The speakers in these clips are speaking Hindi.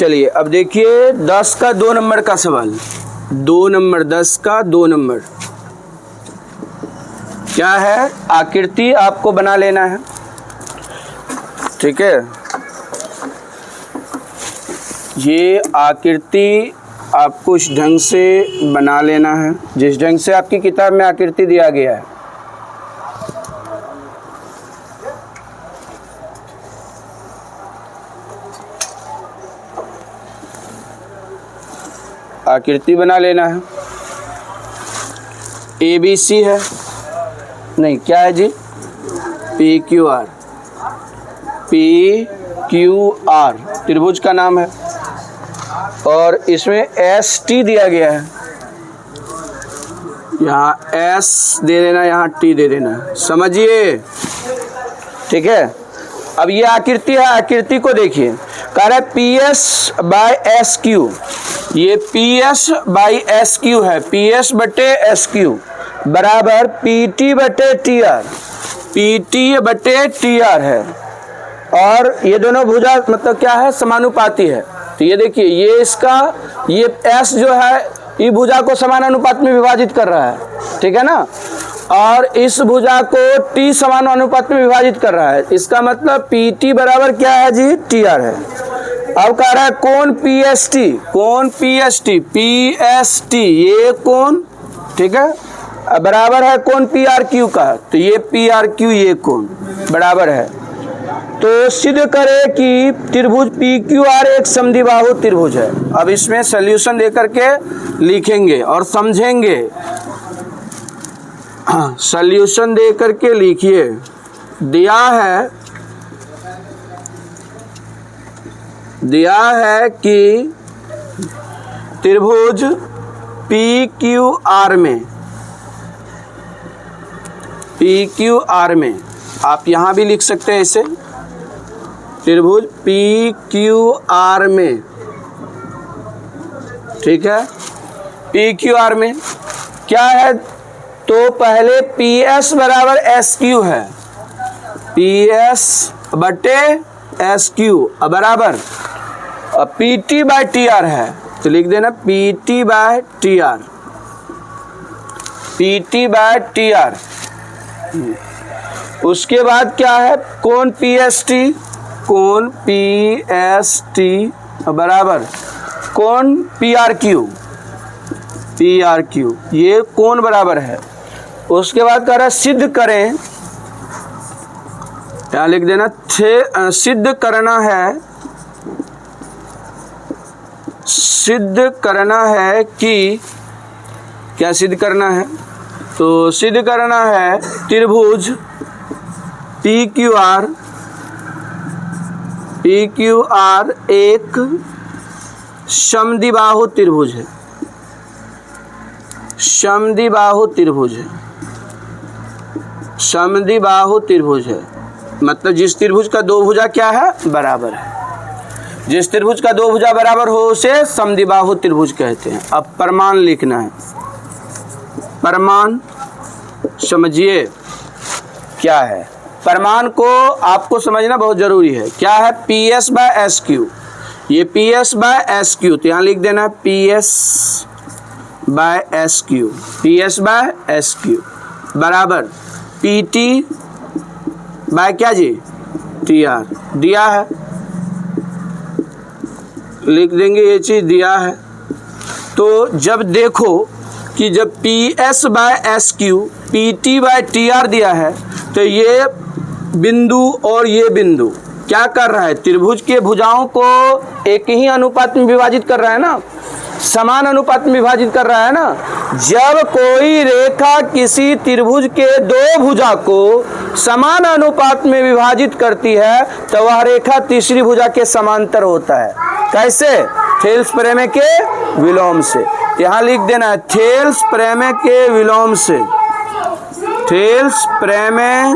चलिए अब देखिए 10 का 2 नंबर का सवाल, 2 नंबर 10 का 2 नंबर क्या है? आकृति आपको बना लेना है, ठीक है। ये आकृति आपको इस ढंग से बना लेना है, जिस ढंग से आपकी किताब में आकृति दिया गया है। आकृति बना लेना है। ABC है, नहीं क्या है जी? PQR, PQR त्रिभुज का नाम है और इसमें ST दिया गया है। यहाँ S दे देना, यहाँ T दे देना, समझिए, ठीक है। अब ये आकृति है, आकृति को देखिए, कह रहा है PS/SQ, ये PS/SQ है, PS/SQ बराबर PT/TR, PT/TR है। और ये दोनों भुजा मतलब क्या है? समानुपाती है। तो ये देखिए, ये इसका ये S जो है ये भुजा को समान अनुपात में विभाजित कर रहा है, ठीक है ना, और इस भुजा को T समान अनुपात में विभाजित कर रहा है। इसका मतलब PT बराबर क्या है जी? TR है। अब कह रहा है कोण PST, कोण PST ये कोण, ठीक है, बराबर है कोण PRQ का, तो ये PRQ ये कोण बराबर है। तो सिद्ध करें कि त्रिभुज PQR एक समद्विबाहु त्रिभुज है। अब इसमें सॉल्यूशन देकर के लिखेंगे और समझेंगे। सॉल्यूशन दे करके लिखिए। दिया है कि त्रिभुज PQR में आप यहाँ भी लिख सकते हैं इसे, त्रिभुज PQR में, ठीक है। PQR में क्या है? तो पहले PS बराबर SQ है, PS/SQ बराबर PT/TR है, तो लिख देना PT/TR, PT/TR। उसके बाद क्या है? कोण PST, कोण PST बराबर कोण PRQ, ये कोण बराबर है। उसके बाद कह रहा है सिद्ध करें, यहाँ लिख देना सिद्ध करना है कि क्या सिद्ध करना है? तो सिद्ध करना है त्रिभुज PQR एक समद्विबाहु त्रिभुज है, समद्विबाहु त्रिभुज है। मतलब जिस त्रिभुज का दो भुजा क्या है? बराबर है। जिस त्रिभुज का दो भुजा बराबर हो उसे समद्विबाहु त्रिभुज कहते हैं। अब प्रमाण लिखना है। प्रमाण समझिए क्या है? प्रमाण को आपको समझना बहुत जरूरी है। क्या है? PS/SQ, ये PS/SQ, तो यहाँ लिख देना PS/SQ बराबर PT बाय क्या जी? TR दिया है, लिख देंगे, ये चीज दिया है। तो जब देखो कि जब PS/SQ PT/TR दिया है तो ये बिंदु और ये बिंदु क्या कर रहा है? त्रिभुज के भुजाओं को एक ही अनुपात में विभाजित कर रहा है ना, समान अनुपात में विभाजित कर रहा है ना। जब कोई रेखा किसी त्रिभुज के दो भुजा को समान अनुपात में विभाजित करती है तो वह रेखा तीसरी भुजा के समांतर होता है। कैसे? थेल्स प्रमेय के विलोम से। यहाँ लिख देना है थेल्स प्रमेय के विलोम से, थेल्स प्रमेय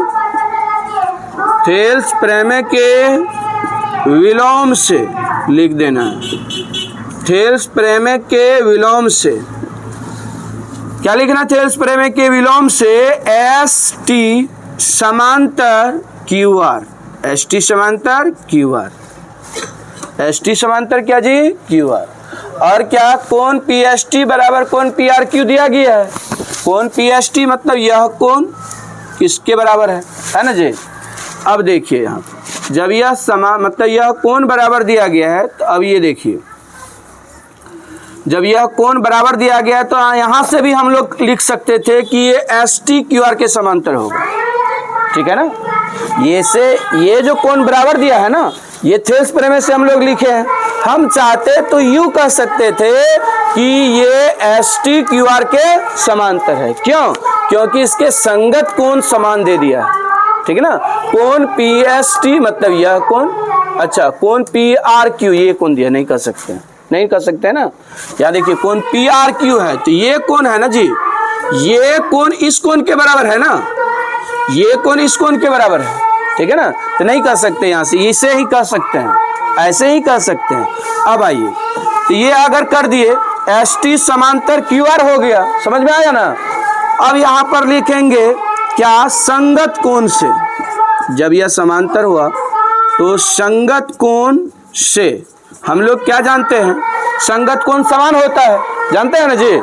के विलोम से लिख देना है, थेल्स प्रमेय के विलोम से। क्या लिखना? थेल्स प्रमेय के विलोम से ST समांतर QR, ST समांतर QR। एस टी समांतर क्या जी, क्यू आर। और क्या, कोण पी एस टी बराबर कोण पी आर क्यू दिया गया है। कोण पी एस टी मतलब यह कोण किसके बराबर है ना जी। अब देखिए यहाँ जब यह मतलब यह कोण बराबर दिया गया है, तो अब ये देखिए जब यह कोण बराबर दिया गया है तो यहाँ से भी हम लोग लिख सकते थे कि ये एस टी क्यू आर के समांतर होगा, ठीक है ना। ये जो कोण बराबर दिया है ना, ये थेल्स प्रमेय से हम लोग लिखे हैं। हम चाहते तो यूं कह सकते थे कि ये एस टी क्यू आर के समांतर है। क्यों? क्योंकि इसके संगत कोण समान दे दिया है, ठीक है ना। कोण पी एस टी मतलब यह कोण, अच्छा कोण पी आर क्यू ये कोण दिया, नहीं कर सकते हैं, नहीं कर सकते हैं ना। या देखिए कोण पी आर क्यू है तो ये कोण है ना जी, ये कोण इस कोण के बराबर है ना, ये कोण इस कोण के बराबर है, ठीक है ना। तो नहीं कर सकते, यहाँ से इसे ही कर सकते हैं, ऐसे ही कर सकते हैं। अब आइए तो ये अगर कर दिए एस टी समांतर क्यू आर हो गया, समझ में आया ना। अब यहाँ पर लिखेंगे क्या, संगत कोण से। जब यह समांतर हुआ तो संगत कोण से हम लोग क्या जानते हैं, संगत कोण समान होता है, जानते हैं ना जी।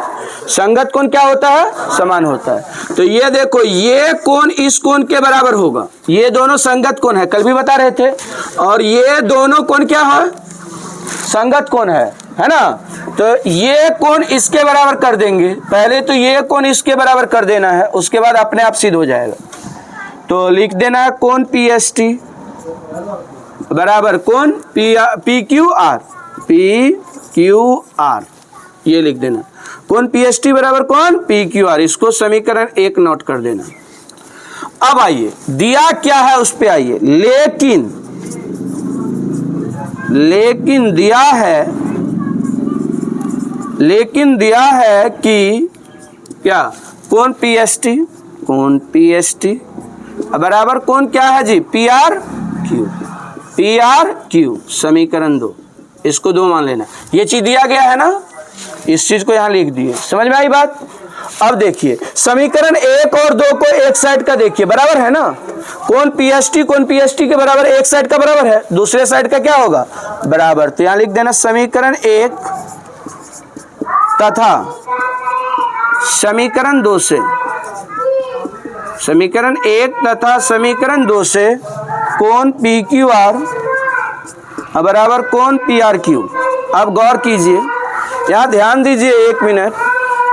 संगत कोण क्या होता है, समान होता है। तो ये देखो ये कोण इस कोण के बराबर होगा, ये दोनों संगत कोण है, कल भी बता रहे थे। और ये दोनों कोण क्या है, संगत कोण है ना। तो ये कोण इसके बराबर कर देंगे, पहले तो ये कोण इसके बराबर कर देना है, उसके बाद अपने आप सिद्ध हो जाएगा। तो लिख देना है कोण पी एस टी बराबर कोण P Q R, P Q R ये लिख देना। कोण पी एस टी बराबर कोण पी क्यू आर, इसको समीकरण 1 नोट कर देना। अब आइए दिया क्या है उस पे आइए। लेकिन दिया है कि क्या, कोण पी एस टी, कोण पी एस टी बराबर कोण क्या है जी, P R Q, P R Q समीकरण 2, इसको 2 मान लेना। ये चीज दिया गया है ना, इस चीज को यहाँ लिख दिए, समझ में आई बात। अब देखिए समीकरण 1 और 2 को एक साइड का देखिए, बराबर है ना। कोण पी एस टी के बराबर एक साइड का बराबर है, दूसरे साइड का क्या होगा, बराबर। तो यहाँ लिख देना समीकरण 1 तथा समीकरण 2 से, समीकरण 1 तथा समीकरण 2 से कोण पी क्यू आर बराबर कोण पी आर क्यू। अब गौर कीजिए, यहाँ ध्यान दीजिए 1 मिनट।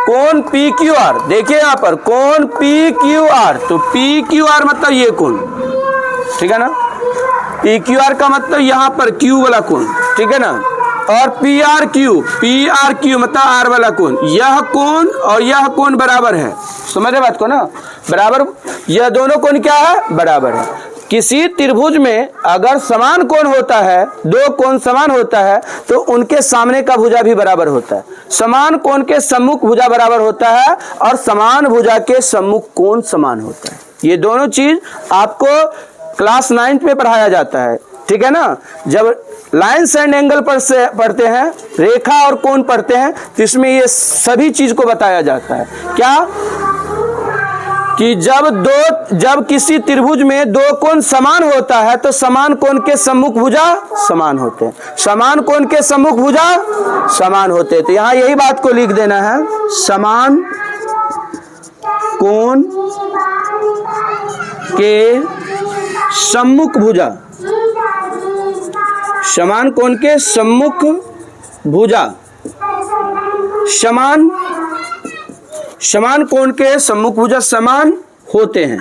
कोण पी क्यू आर, देखिए यहाँ पर कोण पी क्यू आर, तो पी क्यू आर मतलब ये कोण, ठीक है ना। पी क्यू आर का मतलब यहाँ पर क्यू वाला कोण, ठीक है ना। और पी आर क्यू मतलब आर वाला कोण, यह कोण और यह कोण बराबर है, समझ रहे बात को ना, बराबर। यह दोनों कोण क्या है, बराबर है। किसी त्रिभुज में अगर समान कोण होता है, 2 कोण समान होता है, तो उनके सामने का भुजा भी बराबर होता है। समान कोण के सम्मुख भुजा बराबर होता है और समान भुजा के सम्मुख कोण समान होता है। ये दोनों चीज आपको क्लास 9th में पढ़ाया जाता है, ठीक है ना। जब लाइन्स एंड एंगल पर से पढ़ते हैं, रेखा और कोण पढ़ते हैं, तो इसमें ये सभी चीज को बताया जाता है। क्या कि जब किसी त्रिभुज में 2 कोण समान होता है तो समान कोण के सम्मुख भुजा समान होते हैं, समान कोण के सम्मुख भुजा समान होते हैं। तो यहाँ यही बात को लिख देना है, समान कोण के सम्मुख भुजा, समान कोण के सम्मुख भुजा समान कोण के सम्मुख भुजा समान होते हैं,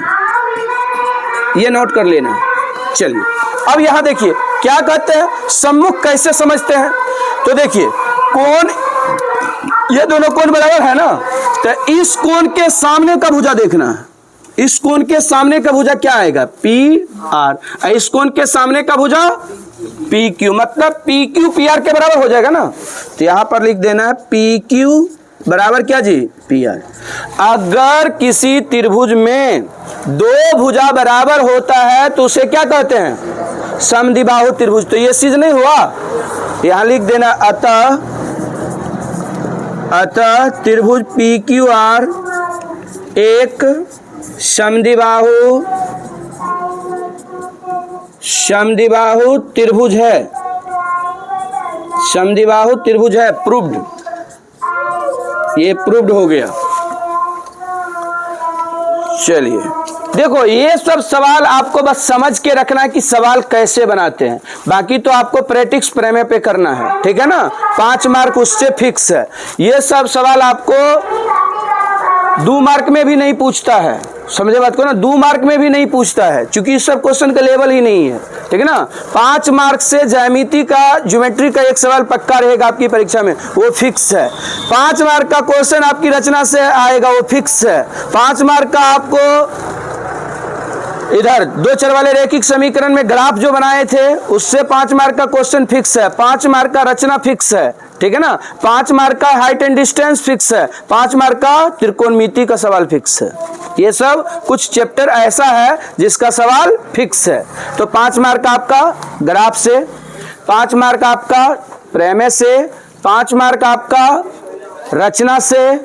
ये नोट कर लेना। चलिए अब यहां देखिए क्या कहते हैं, सम्मुख कैसे समझते हैं। तो देखिए कोण, ये दोनों कोण बराबर है ना, तो इस कोण के सामने का भुजा देखना है। इस कोण के सामने का भुजा क्या आएगा, पी आर, इस कोण के सामने का भुजा पी क्यू, मतलब पी क्यू पी आर के बराबर हो जाएगा ना। तो यहां पर लिख देना है पी क्यू बराबर क्या जी, पी आर। अगर किसी त्रिभुज में 2 भुजा बराबर होता है तो उसे क्या कहते हैं, समद्विबाहु त्रिभुज। तो ये चीज नहीं हुआ, यहां लिख देना अतः त्रिभुज पी क्यू आर एक समद्विबाहु त्रिभुज है। समद्विबाहु त्रिभुज है, प्रूव्ड, ये प्रूव्ड हो गया। चलिए देखो, ये सब सवाल आपको बस समझ के रखना है कि सवाल कैसे बनाते हैं, बाकी तो आपको प्रैक्टिस प्रमेय पे करना है, ठीक है ना। 5 मार्क उससे फिक्स है। ये सब सवाल आपको 2 मार्क में भी नहीं पूछता है, समझे बात को ना, 2 मार्क में भी नहीं पूछता है, क्योंकि इस सब क्वेश्चन का लेवल ही नहीं है, ठीक है ना। 5 मार्क से ज्यामिति का, ज्योमेट्री का एक सवाल पक्का रहेगा आपकी परीक्षा में, वो फिक्स है। 5 मार्क का क्वेश्चन आपकी रचना से आएगा, वो फिक्स है। 5 मार्क का आपको इधर 2 चर वाले रैखिक समीकरण में ग्राफ जो बनाए थे उससे 5 मार्क का क्वेश्चन फिक्स है। 5 मार्क का रचना फिक्स है, ठीक है ना। 5 मार्क का हाइट एंड डिस्टेंस फिक्स है। 5 मार्क का त्रिकोणमिति का सवाल फिक्स है। ये सब कुछ चैप्टर ऐसा है जिसका सवाल फिक्स है। तो 5 मार्क आपका ग्राफ से, 5 मार्क आपका प्रमेय से, 5 मार्क आपका रचना से,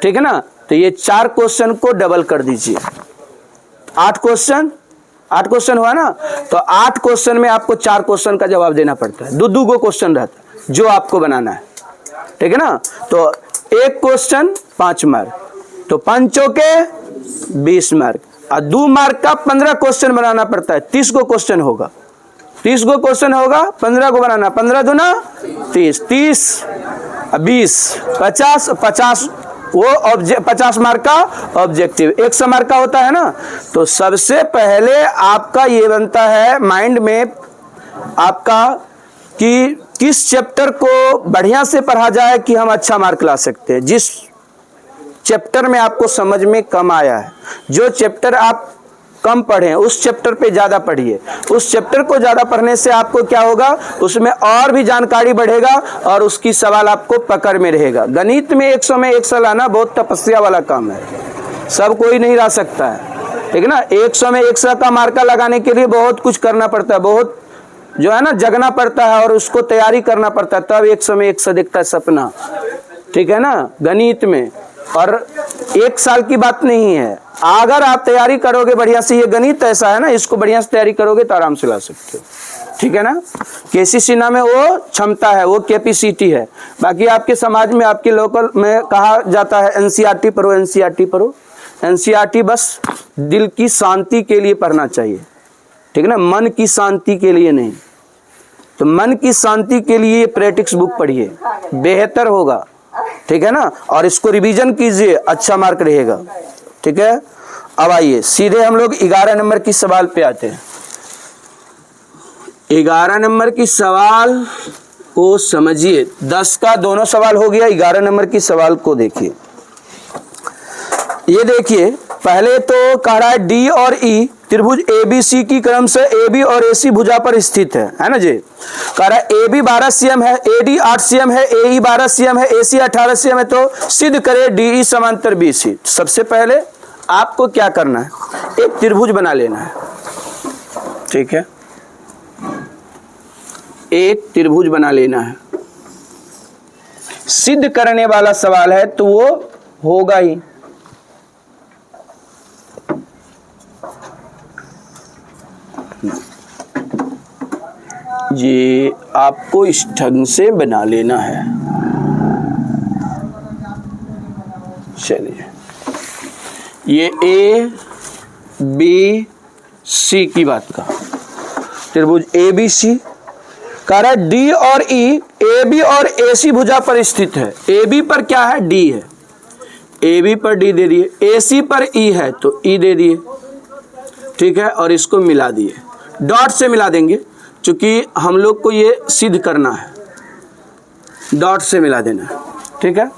ठीक है ना। तो ये 4 क्वेश्चन को डबल कर दीजिए, 8 क्वेश्चन हुआ ना। तो 8 क्वेश्चन में आपको 4 क्वेश्चन का जवाब देना पड़ता है, 2 को क्वेश्चन रहता है जो आपको बनाना है, ठीक है ना। तो 1 क्वेश्चन 5 मार्क, तो 5 चौके 20 मार्क, और 2 मार्क का 15 क्वेश्चन बनाना पड़ता है। 30 को क्वेश्चन होगा, 30 को क्वेश्चन होगा, 15 को बनाना, 15 दूना 30, 30 20 50, 50 वो 50 मार्क का ऑब्जेक्टिव, 100 मार्क का होता है ना। तो सबसे पहले आपका ये बनता है माइंड में आपका कि किस चैप्टर को बढ़िया से पढ़ा जाए कि हम अच्छा मार्क ला सकते हैं। जिस चैप्टर में आपको समझ में कम आया है, जो चैप्टर आप कम पढ़े उस चैप्टर पे ज्यादा पढ़िए। उस चैप्टर को ज्यादा पढ़ने से आपको क्या होगा, उसमें और भी जानकारी बढ़ेगा और उसकी सवाल आपको पकड़ में रहेगा। गणित में 100 में 100 लाना बहुत तपस्या वाला काम है, सब कोई नहीं ला सकता है, ठीक है ना। 100 में 100 का मार्का लगाने के लिए बहुत कुछ करना पड़ता है, बहुत जो है ना जगना पड़ता है और उसको तैयारी करना पड़ता है, तब 100 में 100 दिखता है सपना, ठीक है ना, गणित में। और 1 साल की बात नहीं है, अगर आप तैयारी करोगे बढ़िया से, ये गणित ऐसा है ना, इसको बढ़िया से तैयारी करोगे तो आराम से ला सकते हो, ठीक है ना। केसी सिन्हा में वो क्षमता है, वो कैपेसिटी है। बाकी आपके समाज में, आपके लोकल में कहा जाता है एनसीईआरटी पढ़ो, एनसीईआरटी पढ़ो। एनसीईआरटी बस दिल की शांति के लिए पढ़ना चाहिए, ठीक है ना, मन की शांति के लिए नहीं। तो मन की शांति के लिए प्रैक्टिस बुक पढ़िए, बेहतर होगा, ठीक है ना। और इसको रिवीजन कीजिए, अच्छा मार्क रहेगा, ठीक है। अब आइए सीधे हम लोग 11 नंबर की सवाल पे आते हैं। 11 नंबर की सवाल को समझिए। 10 का दोनों सवाल हो गया, 11 नंबर की सवाल को देखिए। ये देखिए, पहले तो कह रहा है डी और ई त्रिभुज ABC की क्रम से AB और AC भुजा पर स्थित है ना जी। कह रहा है AB 12 cm है, AD 8 cm है, AE 12 cm है, AC 18 cm है, तो सिद्ध करे DE समांतर BC। सबसे पहले आपको क्या करना है, एक त्रिभुज बना लेना है, ठीक है, एक त्रिभुज बना लेना है। सिद्ध करने वाला सवाल है तो वो होगा ही। ये आपको इस ढंग से बना लेना है। चलिए, ये ABC की बात का त्रिभुज ABC कह रहा है डी और ई AB और AC भुजा पर स्थित है। AB पर क्या है, D है, AB पर D दे दिए, AC पर E है तो E दे दिए, ठीक है, और इसको मिला दिए, डॉट से मिला देंगे क्योंकि हम लोग को ये सिद्ध करना है, डॉट से मिला देना है, ठीक है।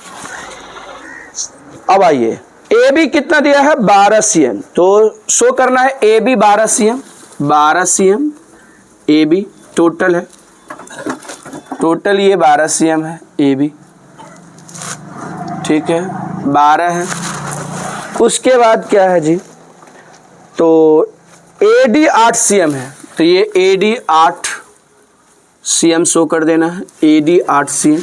अब आइए, AB कितना दिया है 12 cm, तो शो करना है AB 12 cm, 12 cm AB total है, टोटल ये 12 cm है AB, ठीक है, 12 है। उसके बाद क्या है जी, तो AD 8 cm है, तो ये AD 8 cm शो कर देना है, AD 8 cm।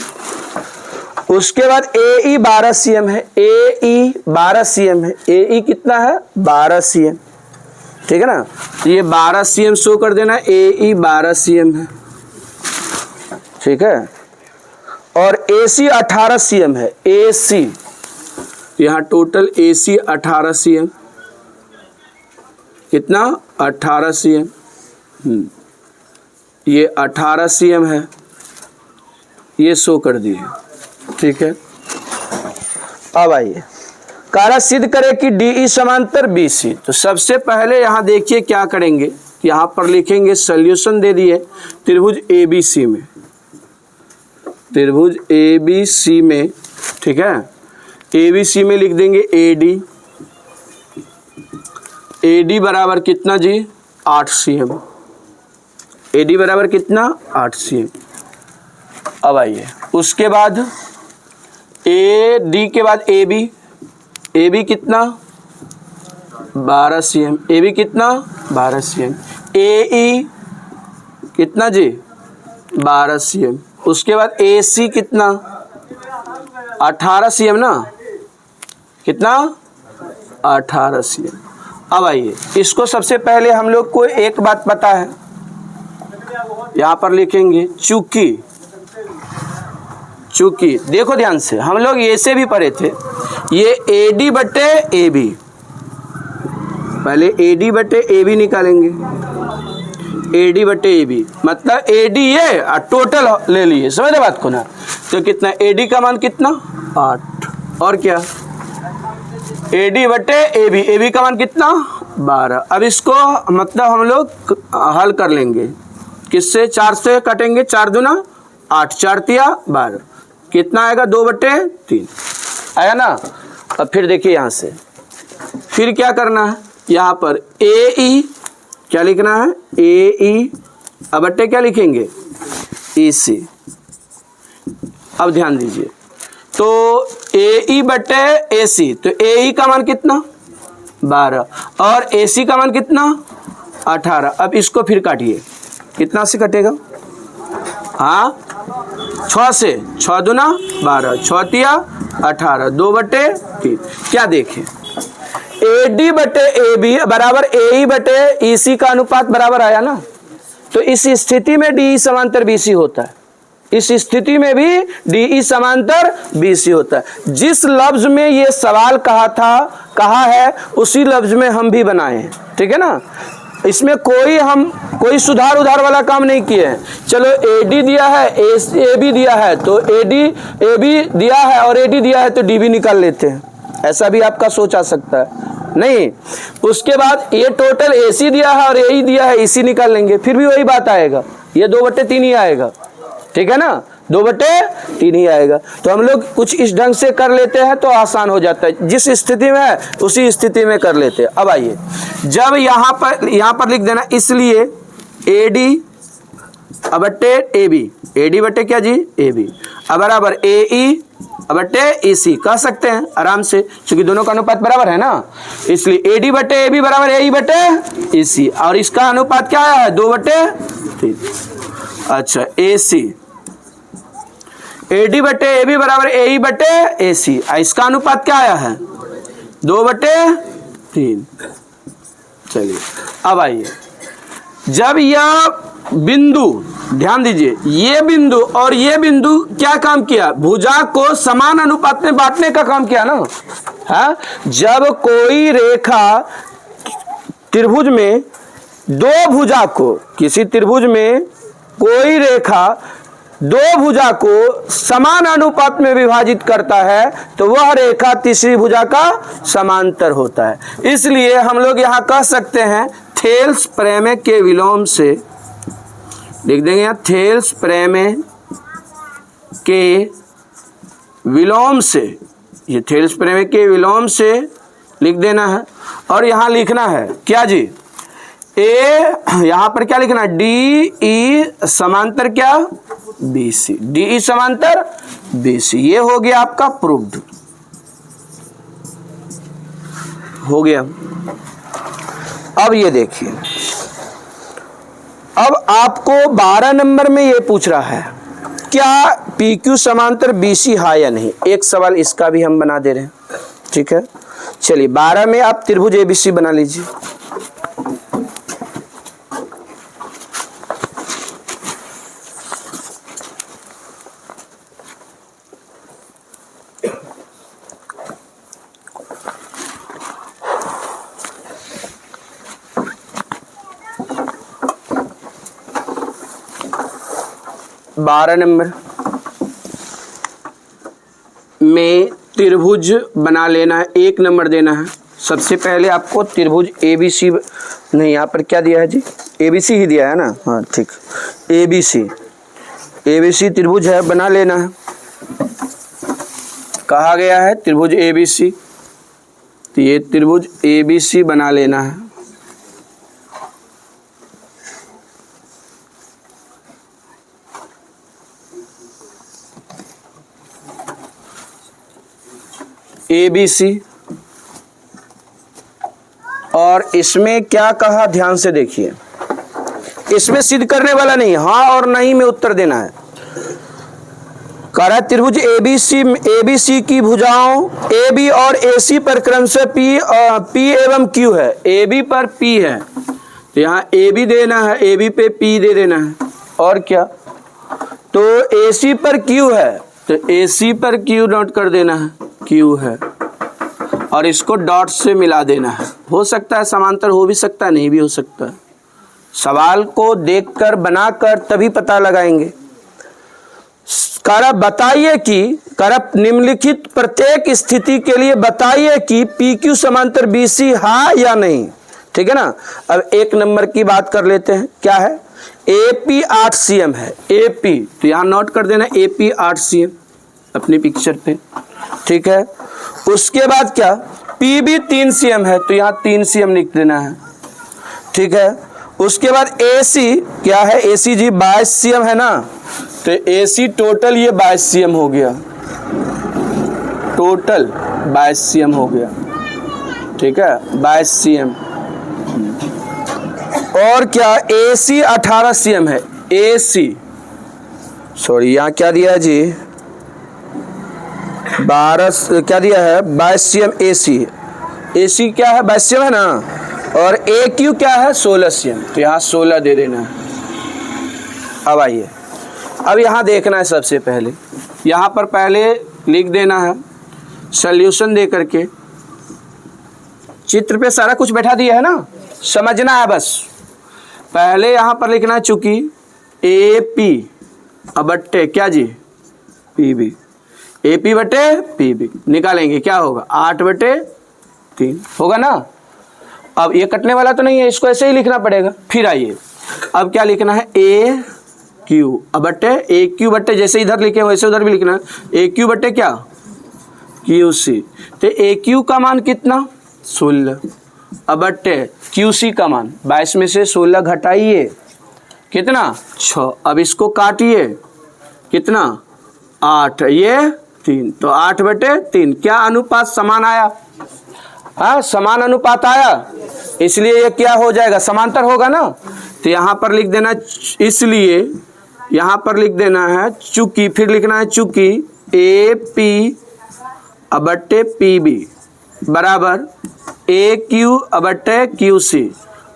उसके बाद AE 12 cm है, AE 12 cm है, AE कितना है 12 cm, ठीक है ना, ये 12 cm शो कर देना है, AE 12 cm है, ठीक है। और AC 18 cm है, AC यहाँ टोटल AC 18 cm, कितना 18 cm, ये 18 cm है, ये शो कर दिए, ठीक है। अब आइए कार्य सिद्ध करें कि DE समांतर BC। तो सबसे पहले यहाँ देखिए क्या करेंगे, यहाँ पर लिखेंगे सॉल्यूशन दे दिए त्रिभुज ABC में, त्रिभुज ABC में, ठीक है। ABC में लिख देंगे AD बराबर कितना जी 8 cm, AD बराबर कितना 8 cm। अब आइए उसके बाद AD के बाद AB कितना 12 cm, AB कितना 12 cm, AE कितना जी 12 cm, उसके बाद AC कितना 18 cm ना, कितना 18 cm। अब आइए इसको सबसे पहले हम लोग को एक बात पता है, यहाँ पर लिखेंगे चूंकि देखो ध्यान से, हम लोग ये से भी पढ़े थे, ये AD बटे AB, पहले AD बटे AB निकालेंगे, AD बटे AB मतलब AD ये और टोटल ले लिए, समझ बात को ना। तो कितना AD का मान कितना 8, और क्या AD बटे AB का मान कितना 12। अब इसको मतलब हम लोग हल कर लेंगे, किससे 4 से कटेंगे, 4 दूना 8, 4 तिया 12, कितना आएगा 2/3 आया ना। अब फिर देखिए यहाँ से फिर क्या करना है, यहाँ पर AE क्या लिखना है AE, अब बट्टे क्या लिखेंगे EC। अब ध्यान दीजिए तो AE बटे AC, तो AE का मान कितना 12 और AC का मान कितना 18। अब इसको फिर काटिए, कितना से कटेगा, हाँ 6 से, 6 दूना 12, 6 तिया 18, 2/3। क्या देखें AD बटे AB बराबर AE बटे EC का अनुपात बराबर आया ना। तो इस स्थिति में DE समांतर BC होता है, इस स्थिति में भी DE समांतर BC होता है। जिस लफ्ज में ये सवाल कहा है उसी लफ्ज में हम भी बनाए हैं, ठीक है ना। इसमें कोई सुधार उधार वाला काम नहीं किए हैं। चलो AD दिया है, AB दिया है, तो AB दिया है और AD दिया है तो DB निकाल लेते हैं, ऐसा भी आपका सोच आ सकता है। नहीं, उसके बाद ये टोटल AC दिया है और AE दिया है, EC निकाल लेंगे, फिर भी वही बात आएगा, ये 2/3 ही आएगा, ठीक है ना, 2/3 ही आएगा। तो हम लोग कुछ इस ढंग से कर लेते हैं तो आसान हो जाता है, जिस स्थिति में है उसी स्थिति में कर लेते हैं। अब आइए जब यहाँ पर लिख देना, इसलिए AD बटे AB, AD बटे क्या जी AB, अब बराबर AE बटे EC कह सकते हैं आराम से, क्योंकि दोनों का अनुपात बराबर है ना। इसलिए AD बटे AB बराबर AE बटे EC, और इसका अनुपात क्या है 2/3। अच्छा AC AD बटे AB बराबर AE बटे AC, इसका अनुपात क्या आया है 2/3। चलिए अब आइए, जब यह बिंदु, ध्यान दीजिए, ये बिंदु और ये बिंदु क्या काम किया, भुजा को समान अनुपात में बांटने का काम किया ना। हाँ, जब कोई रेखा त्रिभुज में दो भुजा को, किसी त्रिभुज में कोई रेखा दो भुजा को समान अनुपात में विभाजित करता है तो वह रेखा तीसरी भुजा का समांतर होता है। इसलिए हम लोग यहाँ कह सकते हैं थेल्स प्रमेय के विलोम से, लिख देंगे यहाँ थेल्स प्रमेय के विलोम से, ये थेल्स प्रमेय के विलोम से लिख देना है। और यहाँ लिखना है क्या जी, यहाँ पर क्या लिखना है DE समांतर क्या BC, DE समांतर BC, ये हो गया आपका प्रूव्ड, हो गया। अब ये देखिए, अब आपको 12 नंबर में ये पूछ रहा है क्या PQ समांतर BC है या नहीं। एक सवाल इसका भी हम बना दे रहे हैं, ठीक है। चलिए 12 में आप त्रिभुज ABC बना लीजिए। बारह नंबर में त्रिभुज बना लेना है, 1 नंबर देना है। सबसे पहले आपको त्रिभुज ABC, नहीं यहाँ पर क्या दिया है जी, ABC ही दिया है ना, हाँ ठीक, ABC त्रिभुज है, बना लेना है। कहा गया है त्रिभुज ABC, तो ये त्रिभुज ABC बना लेना है। ABC, और इसमें क्या कहा ध्यान से देखिए, इसमें सिद्ध करने वाला नहीं, हाँ और नहीं में उत्तर देना है। कह रहा है त्रिभुज ABC की भुजाओं AB और AC पर क्रमशः P एवं Q है। AB पर P है तो यहाँ AB देना है, AB पे P दे देना है, और क्या, तो AC पर Q है तो AC पर Q नोट कर देना है, Q है, और इसको डॉट से मिला देना है। हो सकता है समांतर, हो भी सकता है, नहीं भी हो सकता है। सवाल को देखकर बनाकर तभी पता लगाएंगे। बताइए कि निम्नलिखित प्रत्येक स्थिति के लिए बताइए कि PQ समांतर BC हाँ या नहीं, ठीक है ना। अब 1 नंबर की बात कर लेते हैं, क्या है, AP 8 cm है, AP तो यहाँ नोट कर देना AP 8 cm अपनी पिक्चर पे, ठीक है। उसके बाद क्या, PB 3 cm है तो यहाँ 3 cm लिख देना है, ठीक है। उसके बाद AC क्या है, AC जी 22 cm है ना, तो AC टोटल ये 22 cm हो गया, टोटल 22 cm हो गया, ठीक है, 22 cm। और क्या, AC 18 cm है, AC सॉरी यहाँ क्या दिया है जी, 12 क्या दिया है, 22 cm AC क्या है, 22 cm है ना, और AQ क्या है, 16 cm, तो यहाँ 16 दे देना है। अब आइए, अब यहाँ देखना है, सबसे पहले यहाँ पर पहले लिख देना है सॉल्यूशन दे करके, चित्र पे सारा कुछ बैठा दिया है ना, समझना है बस। पहले यहाँ पर लिखना है चूंकि AP बट्टे क्या जी, PB, AP बटे PB निकालेंगे, क्या होगा, 8/3 होगा ना। अब ये कटने वाला तो नहीं है, इसको ऐसे ही लिखना पड़ेगा। फिर आइए, अब क्या लिखना है, AQ बट्टे AQ बट्टे, जैसे इधर लिखे वैसे उधर भी लिखना है, AQ बट्टे क्या, QC, तो AQ का मान कितना, 16, बट्टे QC का मान 22 में से 16 घटाइए, कितना, 6। अब इसको काटिए, कितना, 8, ये 3, तो 8/3 क्या अनुपात समान आया, हाँ समान अनुपात आया, इसलिए ये क्या हो जाएगा, समांतर होगा ना। तो यहाँ पर लिख देना, इसलिए यहाँ पर लिख देना है चूंकि, फिर लिखना है चूंकि AP बट्टे PB बराबर AQ बट्टे QC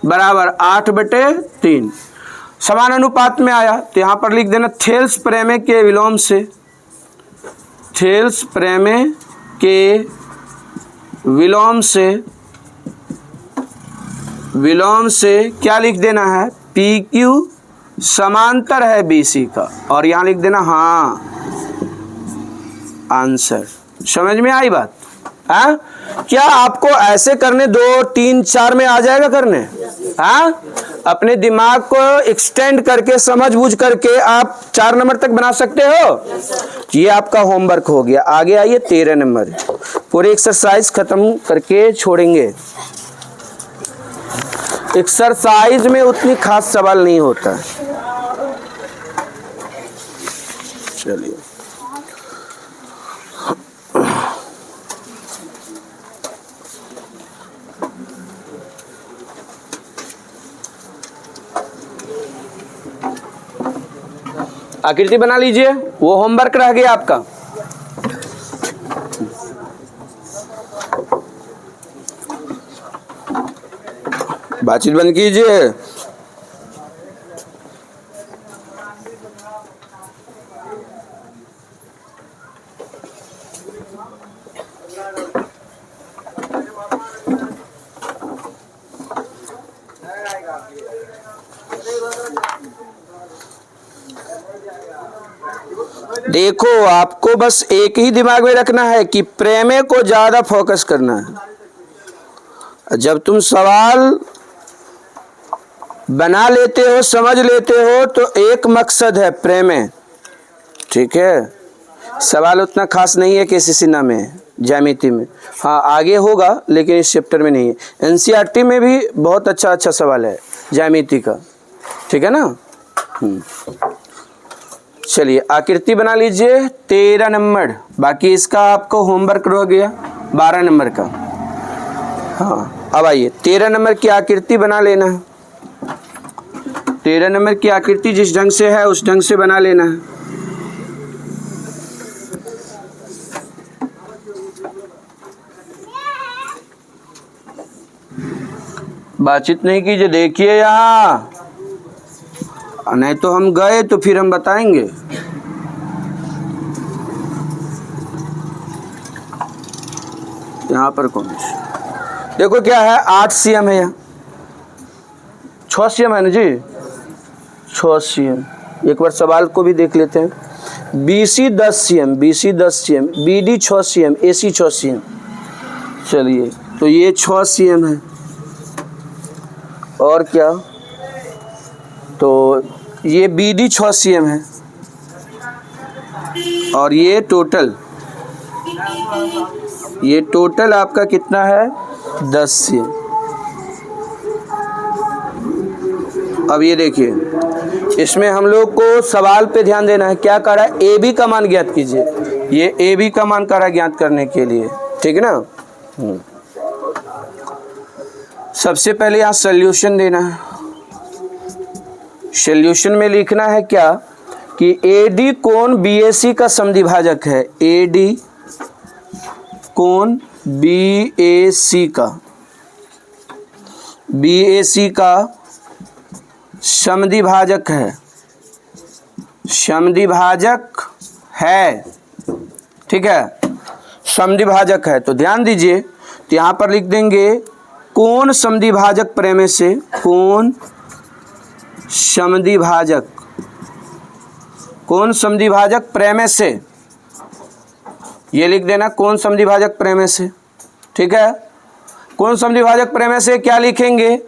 बराबर 8/3 समान अनुपात में आया। तो यहाँ पर लिख देना थेल्स प्रमेय के विलोम से, थेल्स प्रमेय के विलोम से क्या लिख देना है, PQ समांतर है BC का, और यहाँ लिख देना हाँ आंसर। समझ में आई बात, हाँ। क्या आपको ऐसे करने 2, 3, 4 में आ जाएगा करने, हाँ। अपने दिमाग को एक्सटेंड करके समझ बूझ करके आप 4 नंबर तक बना सकते हो। ये आपका होमवर्क हो गया। आगे आइए 13 नंबर, पूरे एक्सरसाइज खत्म करके छोड़ेंगे। एक्सरसाइज में उतनी खास सवाल नहीं होता। चलिए आकृति बना लीजिए, वो होमवर्क रह गया आपका। बातचीत बंद कीजिए। देखो, आपको बस एक ही दिमाग में रखना है कि प्रेमे को ज्यादा फोकस करना है। जब तुम सवाल बना लेते हो, समझ लेते हो, तो एक मकसद है प्रेमे, ठीक है। सवाल उतना खास नहीं है केसीसीना में, ज्यामिति में। हाँ, आगे होगा लेकिन इस चैप्टर में नहीं है। एनसीईआरटी में भी बहुत अच्छा सवाल है ज्यामिति का, ठीक है ना। चलिए, आकृति बना लीजिए 13 नंबर। बाकी इसका आपको होमवर्क रह गया 12 नंबर का। हाँ, अब आइए 13 नंबर की आकृति बना लेना है। 13 नंबर की आकृति जिस ढंग से है उस ढंग से बना लेना है। बातचीत नहीं कीजिए, देखिए यहाँ, नहीं तो हम गए तो फिर हम बताएंगे। यहाँ पर कौन सी, देखो क्या है, 8 सीएम है, यहाँ 6 सीएम है ना जी, 6 सीएम। एक बार सवाल को भी देख लेते हैं। BC 10 cm, BC 10 cm, BD 6 cm, AC 6 cm. चलिए, तो ये 6 सीएम है। और क्या, तो ये बीडी 6 सीएम है। और ये टोटल आपका कितना है, 10 सीएम। अब ये देखिए, इसमें हम लोग को सवाल पे ध्यान देना है। क्या कह रहा है, ए बी का मान ज्ञात कीजिए। ये ए बी का मान कह रहा है ज्ञात करने के लिए, ठीक है ना। सबसे पहले यहाँ सॉल्यूशन देना है। सॉल्यूशन में लिखना है क्या कि AD कोण BAC का समद्विभाजक है। AD कोण BAC का समद्विभाजक है, समद्विभाजक है, ठीक है, समद्विभाजक है। तो ध्यान दीजिए, तो यहाँ पर लिख देंगे कोण समद्विभाजक प्रमेय से, कोण समद्विभाजक, कोण समद्विभाजक प्रमेय से, ये लिख देना कोण समद्विभाजक प्रमेय से, ठीक है। कोण समद्विभाजक प्रमेय से क्या लिखेंगे,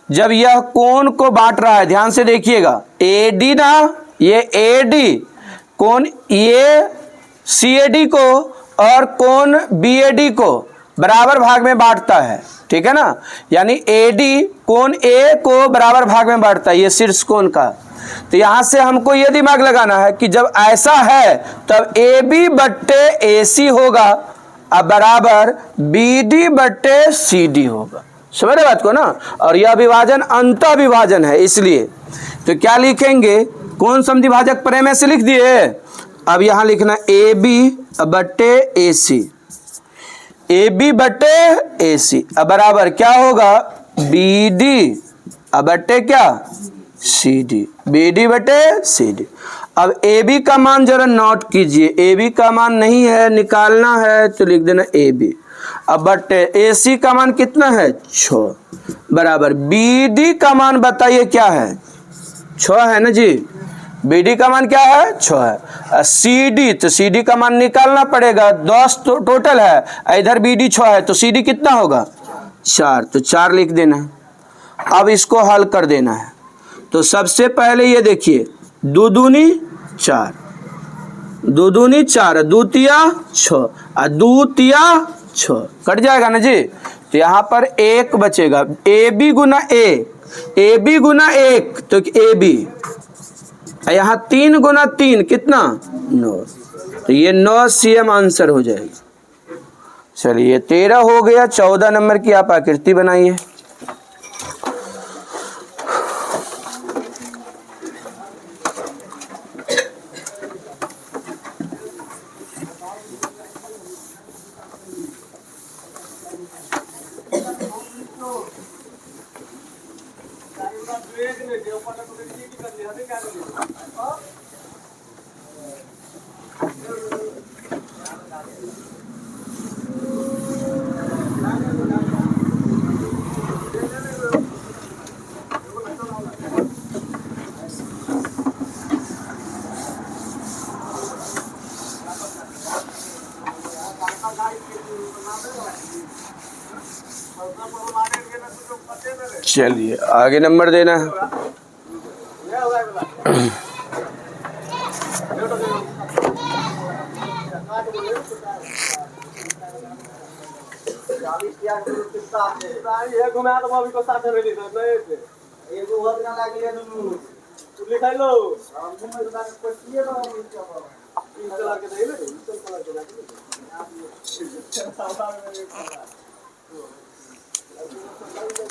जब यह कोण को बांट रहा है, ध्यान से देखिएगा, AD ना, ये AD कोण ये CAD को और कोण BAD को बराबर भाग में बांटता है, ठीक है ना। यानी AD कोण A को बराबर भाग में बांटता है, ये शीर्ष कोण का। तो यहां से हमको ये दिमाग लगाना है कि जब ऐसा है तब AB बट्टे AC होगा अब बराबर BD बट्टे CD होगा। समझ रहे बात को ना। और यह विभाजन अंतः विभाजन है, इसलिए तो क्या लिखेंगे, कोण समद्विभाजक प्रमेय से लिख दिए। अब यहां लिखना AB बट्टे AC, AB बट्टे AC अब बराबर क्या होगा, BD बट्टे क्या, CD, BD बट्टे CD। अब AB का मान जरा नोट कीजिए, AB का मान नहीं है, निकालना है तो लिख देना AB। अब बट्टे AC का मान कितना है, 6 बराबर BD का मान बताइए क्या है, 6 है ना जी। BD का मान क्या है, 6 है। CD, तो CD का मान निकालना पड़ेगा, 10 तो टोटल है, इधर BD 6 है, तो CD कितना होगा, 4, तो 4 लिख देना है। अब इसको हल कर देना है। तो सबसे पहले ये देखिए, 2 दूनी 4, 2 दूनी 4, द्वितीया 6, द्वितीया 6 कट जाएगा ना जी। तो यहाँ पर 1 बचेगा, AB गुना A, AB गुना 1 तो AB, यहाँ 3 गुना 3 कितना, 9, तो ये 9 CM आंसर हो जाएगा। चलिए 13 हो गया। 14 नंबर की आप आकृति बनाइए। चलिए आगे नंबर देना है।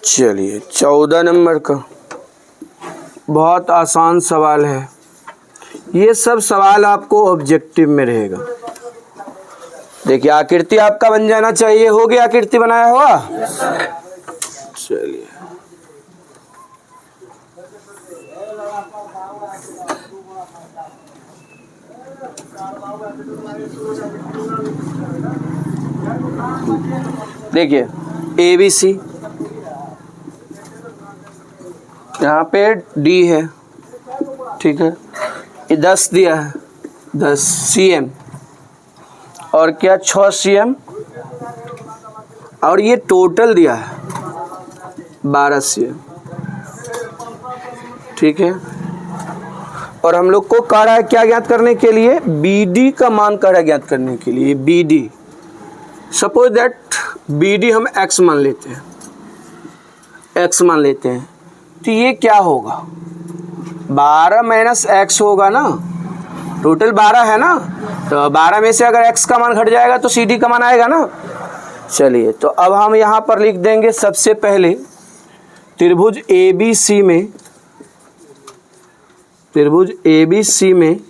चलिए 14 नंबर का बहुत आसान सवाल है। ये सब सवाल आपको ऑब्जेक्टिव में रहेगा। देखिए आकृति आपका बन जाना चाहिए। हो गया आकृति बनाया हुआ? चलिए देखिए ABC, यहाँ पे D है, ठीक है, ये 10 दिया है, 10 cm और क्या 6 cm और ये टोटल दिया है 12 cm, ठीक है। और हम लोग को कह रहा है क्या ज्ञात करने के लिए? BD का मान कह रहा है ज्ञात करने के लिए। BD सपोज दैट BD हम x मान लेते हैं, x मान लेते हैं, तो ये क्या होगा? 12 माइनस x होगा ना, टोटल 12 है ना, तो 12 में से अगर x का मान घट जाएगा तो CD का मान आएगा ना। चलिए तो अब हम यहाँ पर लिख देंगे सबसे पहले त्रिभुज ABC में, त्रिभुज ABC में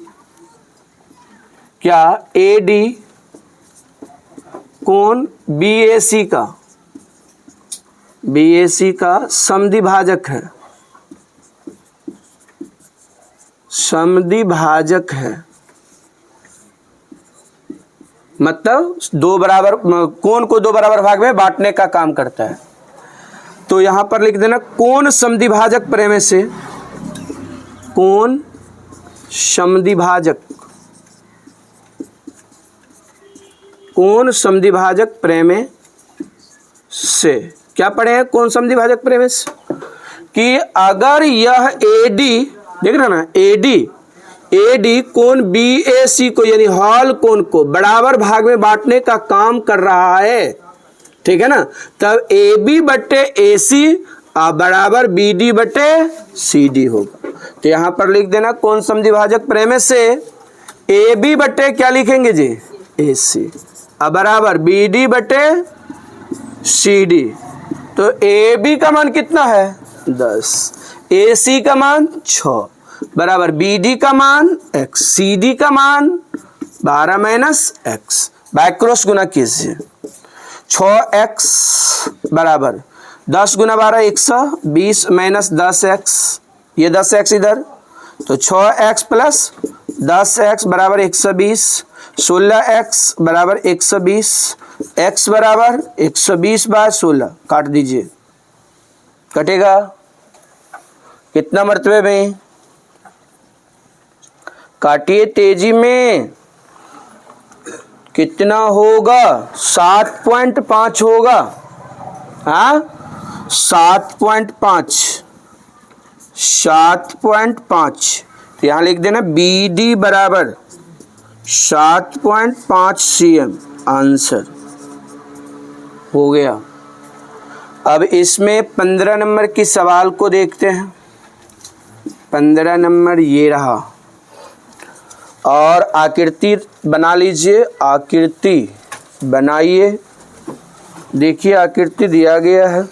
क्या AD कोण BAC का समद्विभाजक है, समद्विभाजक है, मतलब दो बराबर कोण को दो बराबर भाग में बांटने का काम करता है। तो यहां पर लिख देना कोण समद्विभाजक प्रमेय से, कोण समद्विभाजक, कोण समद्विभाजक प्रमेय से क्या पढ़े हैं? कोण समद्विभाजक प्रमेय से कि अगर यह AD, देख रहे ना, AD कोण BAC को यानी हॉल कोण को बराबर भाग में बांटने का काम कर रहा है, ठीक है ना, तब AB बटे AC बराबर BD बटे CD होगा। तो यहां पर लिख देना कोण समद्विभाजक प्रमेय से AB बटे क्या लिखेंगे जी? AC बराबर BD बटे CD। तो AB का मान कितना है? 10, AC का मान 6 बराबर BD का मान x, CD का मान 12 माइनस x, बाय क्रॉस गुना कीजिए। 6x बराबर 10 गुना 12 120 माइनस 10x, ये 10x इधर, तो 6x प्लस 10x बराबर 120, 16x बराबर 120, x बराबर 120 बाय 16, काट दीजिए, कटेगा कितना मरतबे में? काटिए तेजी में, कितना होगा? 7.5 होगा। हाँ 7.5, 7.5। तो यहाँ लिख देना BD बराबर 7.5 cm, आंसर हो गया। अब इसमें 15 नंबर की सवाल को देखते हैं। 15 नंबर ये रहा, और आकृति बना लीजिए, आकृति बनाइए। देखिए आकृति दिया गया है,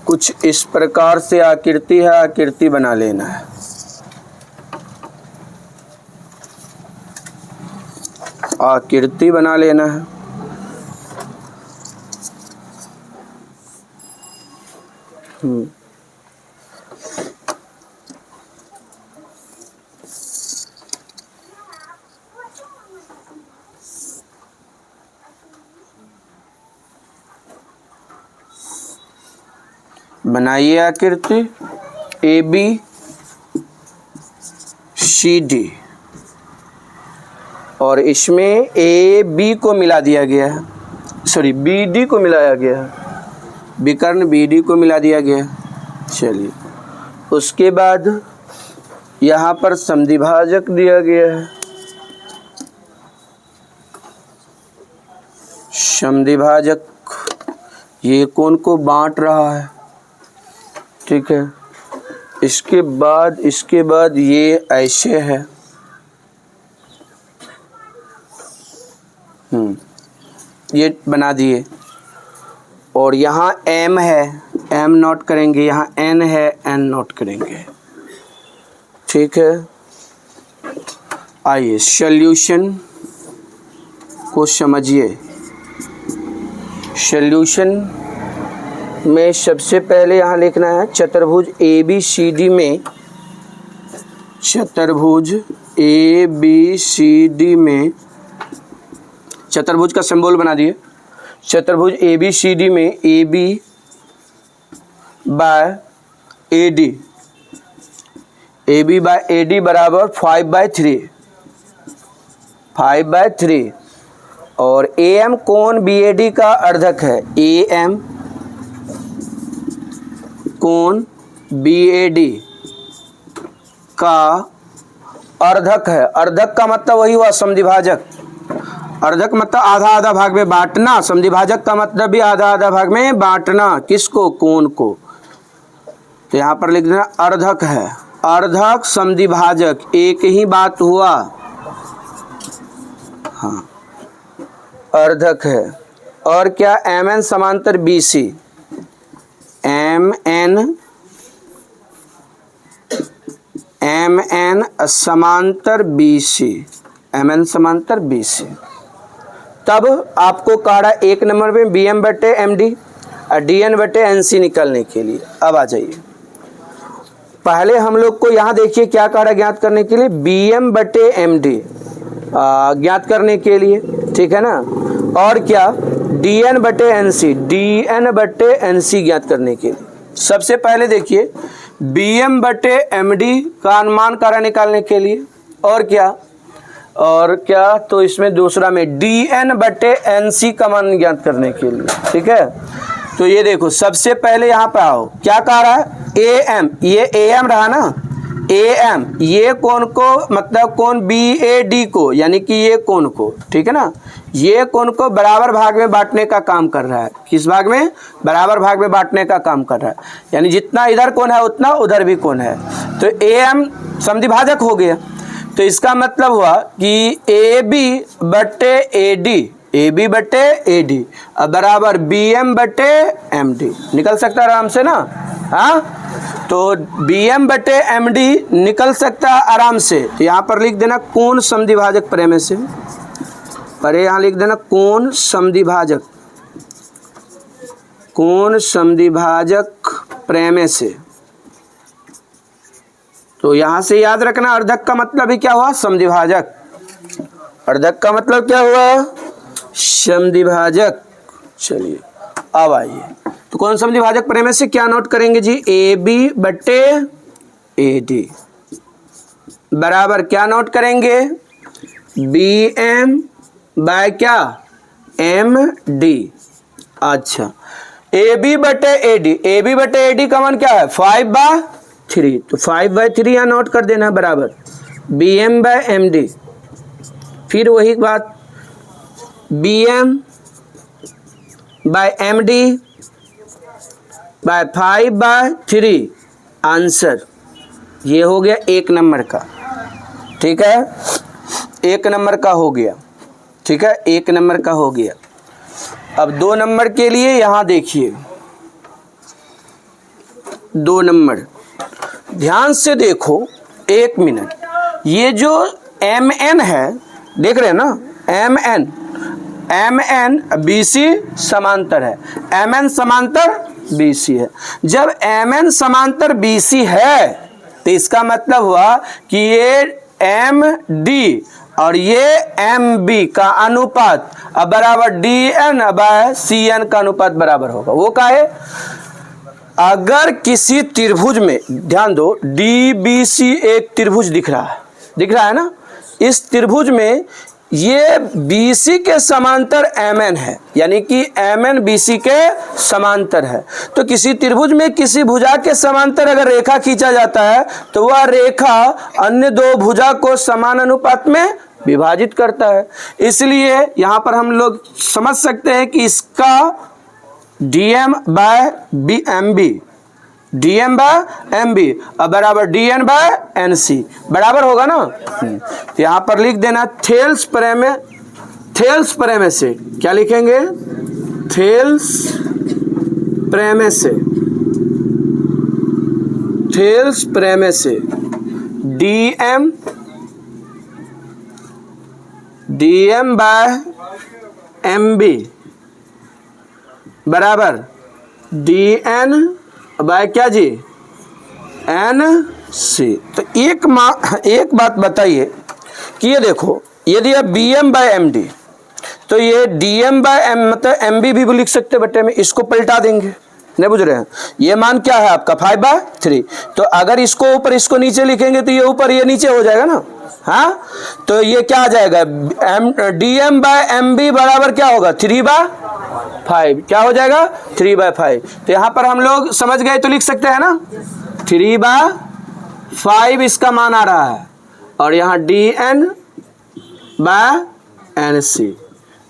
कुछ इस प्रकार से आकृति है, आकृति बना लेना है। आकृति बना लेना है। बनाइए आकृति ABCD और इसमें ए बी को मिला दिया गया है, सॉरी बी डी को मिलाया गया है, विकर्ण बी डी को मिला दिया गया है। चलिए उसके बाद यहाँ पर समद्विभाजक दिया गया है, समद्विभाजक ये कोण को बांट रहा है, ठीक है। इसके बाद ये ऐसे है, ये बना दिए। और यहाँ m है, m नोट करेंगे, यहाँ n है, n नोट करेंगे, ठीक है। आइए सॉल्यूशन को समझिए। सॉल्यूशन में सबसे पहले यहाँ लिखना है चतुर्भुज ए बी सी डी में, चतुर्भुज ए बी सी डी में, चतुर्भुज का सिंबल बना दिए। चतुर्भुज ए बी सी डी में A B by A D, A B by A D बराबर 5/3, 5/3 और ए एम कोण बी ए डी का अर्धक है, ए एम कोण बी ए डी का अर्धक है। अर्धक का मतलब वही हुआ समद्विभाजक। अर्धक मतलब आधा आधा भाग में बांटना, समद्विभाजक का मतलब भी आधा आधा भाग में बांटना। किसको? कोण को। तो यहाँ पर लिख देना अर्धक है, अर्धक समद्विभाजक, एक ही बात हुआ, हाँ अर्धक है। और क्या? एम एन समांतर बी सी, एम एन समांतर बी सी, एम एन समांतर बी सी। तब आपको काढ़ा एक नंबर में बी एम बटे एम डी और डी एन बटे एन सी निकालने के लिए। अब आ जाइए, पहले हम लोग को यहाँ देखिए क्या काढ़ा ज्ञात करने के लिए, बी एम बटे एम डी ज्ञात करने के लिए, ठीक है ना। और क्या? डी एन बटे एन सी, डी एन बटे एन सी ज्ञात करने के लिए। सबसे पहले देखिए बी एम बटे एम डी का अनुमान काढ़ा निकालने के लिए। और क्या तो इसमें दूसरा में डी एन बटे एन सी का मान ज्ञात करने के लिए, ठीक है। तो ये देखो सबसे पहले यहाँ पे आओ, क्या कह रहा है? ए एम, ये ए एम रहा ना, ए एम ये कोण को मतलब कोण बी ए डी को, यानी कि ये कोण को, ठीक है ना, ये कोण को बराबर भाग में बांटने का काम कर रहा है। किस भाग में? बराबर भाग में बांटने का काम कर रहा है, यानी जितना इधर कोण है उतना उधर भी कोण है। तो ए एम समद्विभाजक हो गया। तो इसका मतलब हुआ कि ए बी बटे ए डी, ए बी बटे ए डी बराबर बी एम बटे एम डी। निकल सकता है आराम से ना, हाँ। तो बी एम बटे एम डी निकल सकता है आराम से। तो यहाँ पर लिख देना कोण समद्विभाजक प्रेम से, पर यहाँ लिख देना कोण समद्विभाजक, कोण समद्विभाजक प्रेम से। तो यहाँ से याद रखना अर्धक का मतलब ही क्या हुआ? समद्विभाजक। अर्धक का मतलब क्या हुआ? समद्विभाजक। चलिए अब आइए, तो कौन समद्विभाजक प्रेम से क्या नोट करेंगे जी? ए बी बटे ए डी बराबर क्या नोट करेंगे? बी एम बाय क्या? M D. अच्छा, ए बी बटे ए डी, ए बी बटे ए डी का मान क्या है? 5/3। तो 5/3 यहाँ नोट कर देना बराबर B M by M D. फिर वही बात B M by M D by 5/3 answer. ये हो गया एक नंबर का, ठीक है, एक नंबर का हो गया, ठीक है, एक नंबर का हो गया। अब 2 नंबर के लिए यहाँ देखिए, 2 नंबर ध्यान से देखो, 1 मिनट। ये जो एम एन है, देख रहे हैं ना, एम एन बी सी समांतर है, एम एन समांतर बी सी है। जब एम एन समांतर बी सी है तो इसका मतलब हुआ कि ये एम डी और ये एम बी का अनुपात अब बराबर D N by C N का अनुपात बराबर होगा। वो क्या है? अगर किसी त्रिभुज में, ध्यान दो, डी बी सी एक त्रिभुज दिख रहा है ना, इस त्रिभुज में ये BC के समांतर MN है, यानी कि MN BC के समांतर है। तो किसी त्रिभुज में किसी भुजा के समांतर अगर रेखा खींचा जाता है तो वह रेखा अन्य दो भुजा को समान अनुपात में विभाजित करता है। इसलिए यहाँ पर हम लोग समझ सकते हैं कि इसका DM/MB बराबर DN/NC बराबर होगा ना। तो यहाँ पर लिख देना थेल्स प्रमेय से क्या लिखेंगे? थेल्स प्रमेय से DM/MB बराबर DN/ क्या जी? NC। तो एक बात बताइए कि ये देखो, यदि आप BM/MD तो ये DM/M मतलब MB भी लिख सकते बटे में, इसको पलटा देंगे, नहीं बुझ रहे हैं? ये मान क्या है आपका 5/3। तो अगर इसको ऊपर इसको नीचे लिखेंगे तो ये ऊपर ये नीचे हो जाएगा ना। हाँ, तो ये क्या आ जाएगा? DM/MB बराबर क्या होगा? 3/5। क्या हो जाएगा? 3/5। तो यहाँ पर हम लोग समझ गए तो लिख सकते हैं ना, 3/5 इसका मान आ रहा है, और यहाँ DN/NC।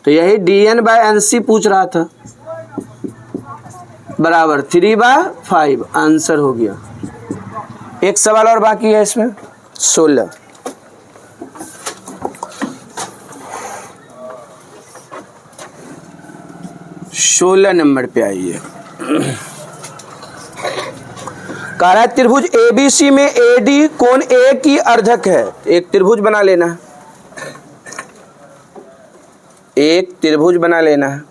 तो यही DN/NC पूछ रहा था, बराबर 3/5 आंसर हो गया। एक सवाल और बाकी है इसमें, 16 नंबर पे आइए। कह रहा है त्रिभुज ABC में AD कोण A की अर्धक है। एक त्रिभुज बना लेना है, एक त्रिभुज बना लेना है।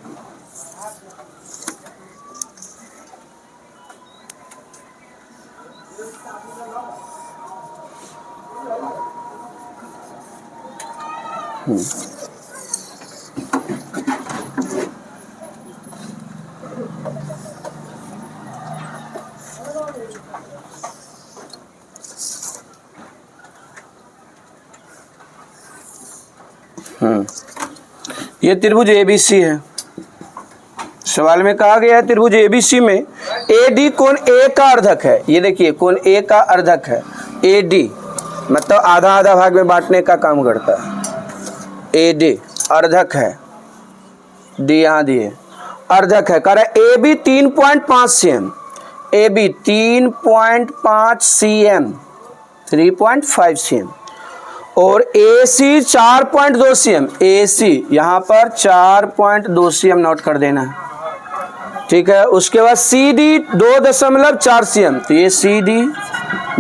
ये त्रिभुज ABC है। सवाल में कहा गया है त्रिभुज ABC में AD कोण A का अर्धक है। ये देखिए कोण A का अर्धक है, AD मतलब आधा आधा भाग में बांटने का काम करता है। AD अर्धक है, D यहाँ दिए अर्धक है। कह रहा है AB 3.5 cm, AB 3.5 cm 3.5 cm और AC 4.2 cm। AC यहाँ पर 4.2 cm नोट कर देना है, ठीक है। उसके बाद CD 2.4 cm, तो ये CD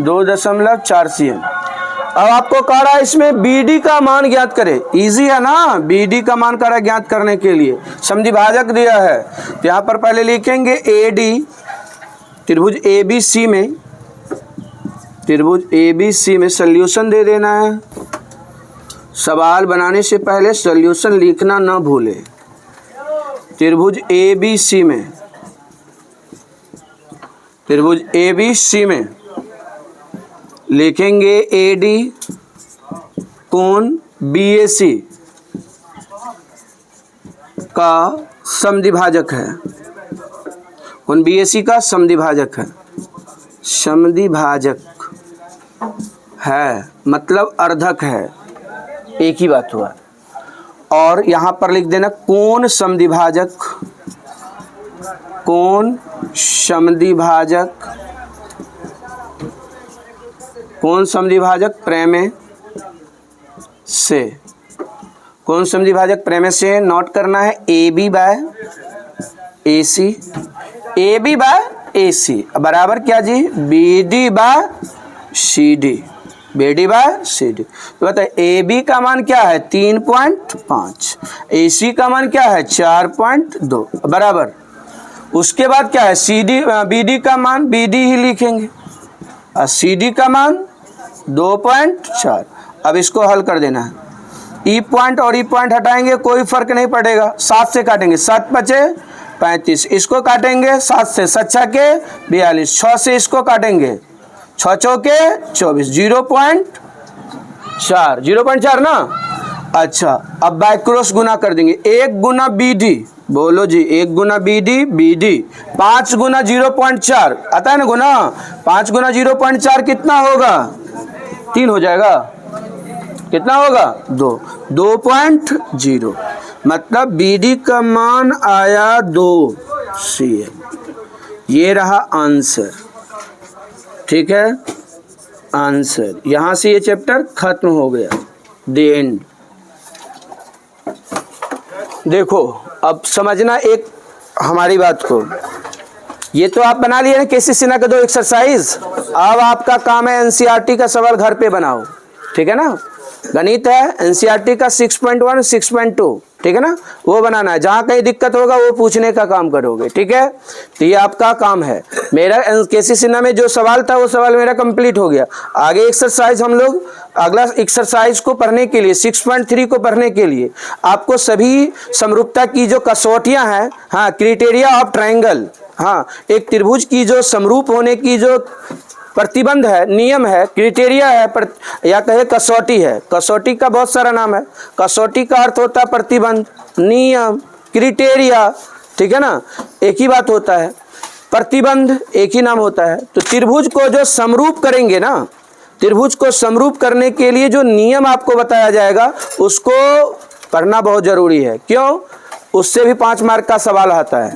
2.4 cm। अब आपको कह रहा है इसमें BD का मान ज्ञात करे। इजी है ना, BD का मान कह रहा है ज्ञात करने के लिए, समद्विभाजक दिया है। तो यहाँ पर पहले लिखेंगे AD त्रिभुज ABC में सॉल्यूशन दे देना है। सवाल बनाने से पहले सॉल्यूशन लिखना ना भूले। त्रिभुज ABC में लिखेंगे AD कोण BAC का समद्विभाजक है। कोण BAC का समद्विभाजक है, मतलब अर्धक है, एक ही बात हुआ। और यहाँ पर लिख देना कोण समद्विभाजक प्रमेय से नोट करना है AB/AC बराबर क्या जी? BD/CD। तो बताइए AB का मान क्या है? 3.5, AC का मान क्या है? 4.2 बराबर। उसके बाद क्या है? BD का मान BD ही लिखेंगे और CD का मान 2.4। अब इसको हल कर देना है। E पॉइंट और E पॉइंट हटाएंगे, कोई फर्क नहीं पड़ेगा। 7 से काटेंगे, 7 बचे 35, इसको काटेंगे 7 से, 7 के 42, 6 से इसको काटेंगे, 6 चौके 24, 0.4 ना। अच्छा, अब बाय क्रॉस गुना कर देंगे, 1 गुना बी डी, बोलो जी 1 गुना बी डी 5 गुना 0.4 आता है ना गुना, 5 गुना 0.4 कितना होगा, 3 हो जाएगा, कितना होगा 2.0, मतलब बी डी का मान आया 2 cm। ये रहा आंसर, ठीक है, आंसर। यहां से ये चैप्टर खत्म हो गया, द एंड। देखो अब समझना एक हमारी बात को, ये तो आप बना लिए ना केसी सिन्हा के 2 एक्सरसाइज। अब आपका काम है एनसीईआरटी का सवाल घर पे बनाओ, ठीक है ना। गणित है एनसीईआरटी का 6.1 6.2, ठीक है ना, वो बनाना है। जहाँ कहीं दिक्कत होगा वो पूछने का काम करोगे, ठीक है। तो ये आपका काम है। मेरा केसी सिन्हा में जो सवाल था वो सवाल मेरा कंप्लीट हो गया। आगे एक्सरसाइज हम लोग अगला एक्सरसाइज को पढ़ने के लिए 6.3 को पढ़ने के लिए आपको सभी समरूपता की जो कसौटियाँ हैं, हाँ, क्राइटेरिया ऑफ ट्रायंगल, हाँ, एक त्रिभुज की जो समरूप होने की जो प्रतिबंध है, नियम है, क्राइटेरिया है, या कहे कसौटी है। कसौटी का बहुत सारा नाम है। कसौटी का अर्थ होता है प्रतिबंध, नियम, क्राइटेरिया, ठीक है ना, एक ही बात होता है। प्रतिबंध एक ही नाम होता है। तो त्रिभुज को जो समरूप करेंगे ना, त्रिभुज को समरूप करने के लिए जो नियम आपको बताया जाएगा उसको पढ़ना बहुत जरूरी है। क्यों? उससे भी 5 मार्क का सवाल आता है।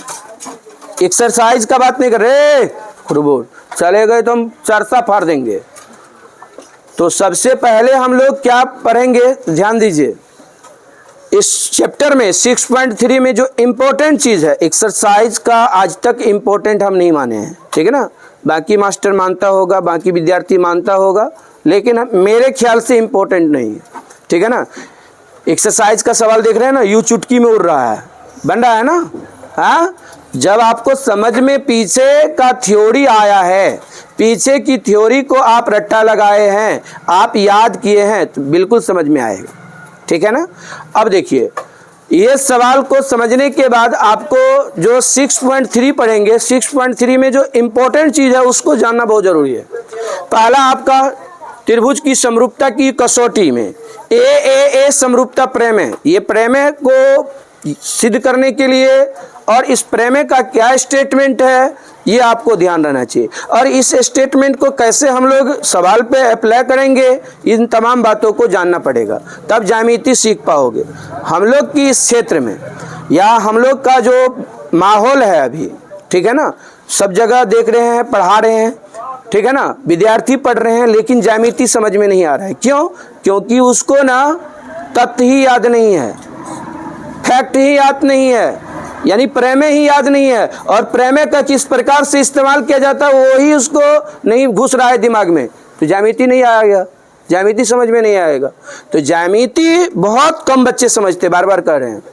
एक्सरसाइज का बात नहीं कर रहे, खुरबोल चले गए तो हम चरसा फाड़ देंगे। तो सबसे पहले हम लोग क्या पढ़ेंगे, ध्यान दीजिए। इस चैप्टर में 6.3 में जो इम्पोर्टेंट चीज़ है, एक्सरसाइज का आज तक इम्पोर्टेंट हम नहीं माने हैं, ठीक है ना। बाकी मास्टर मानता होगा, बाकी विद्यार्थी मानता होगा, लेकिन मेरे ख्याल से इम्पोर्टेंट नहीं है, ठीक है ना। एक्सरसाइज का सवाल देख रहे हैं ना, यू चुटकी में उड़ रहा है, बन रहा है ना, हाँ। जब आपको समझ में पीछे का थ्योरी आया है, पीछे की थ्योरी को आप रट्टा लगाए हैं, आप याद किए हैं, तो बिल्कुल समझ में आएगा, ठीक है ना। अब देखिए, ये सवाल को समझने के बाद आपको जो 6.3 पढ़ेंगे, 6.3 में जो इम्पोर्टेंट चीज़ है उसको जानना बहुत ज़रूरी है। पहला आपका त्रिभुज की समरूपता की कसौटी में ए समरूपता प्रमेय, ये प्रमेय को सिद्ध करने के लिए और इस प्रमेय का क्या स्टेटमेंट है ये आपको ध्यान रहना चाहिए। और इस स्टेटमेंट को कैसे हम लोग सवाल पे अप्लाई करेंगे, इन तमाम बातों को जानना पड़ेगा, तब ज्यामिति सीख पाओगे। हम लोग की इस क्षेत्र में या हम लोग का जो माहौल है अभी, ठीक है ना, सब जगह देख रहे हैं, पढ़ा रहे हैं, ठीक है ना, विद्यार्थी पढ़ रहे हैं, लेकिन ज्यामिति समझ में नहीं आ रहा है। क्यों? क्योंकि उसको ना तथ्य ही याद नहीं है, फैक्ट ही याद नहीं है, यानी प्रमेय ही याद नहीं है। और प्रमेय का किस प्रकार से इस्तेमाल किया जाता है वही उसको नहीं घुस रहा है दिमाग में, तो ज्यामिति नहीं आएगा, ज्यामिति समझ में नहीं आएगा। तो ज्यामिति बहुत कम बच्चे समझते, बार बार कह रहे हैं,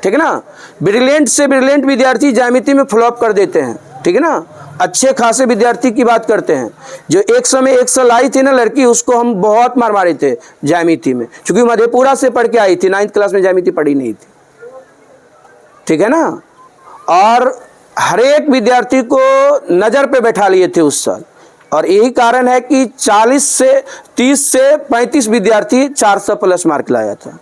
ठीक है ना। ब्रिलियंट से ब्रिलियंट विद्यार्थी ज्यामिति में फ्लॉप कर देते हैं, ठीक है ना। अच्छे खासे विद्यार्थी की बात करते हैं। जो एक समय 100 लाई थी ना लड़की, उसको हम बहुत मार मारे थे ज्यामिति में, क्योंकि मधेपुरा से पढ़ के आई थी, 9th क्लास में ज्यामिति पढ़ी नहीं थी, ठीक है ना। और हर एक विद्यार्थी को नज़र पे बैठा लिए थे उस साल, और यही कारण है कि 30 से 35 विद्यार्थी 400 प्लस मार्क लाया था।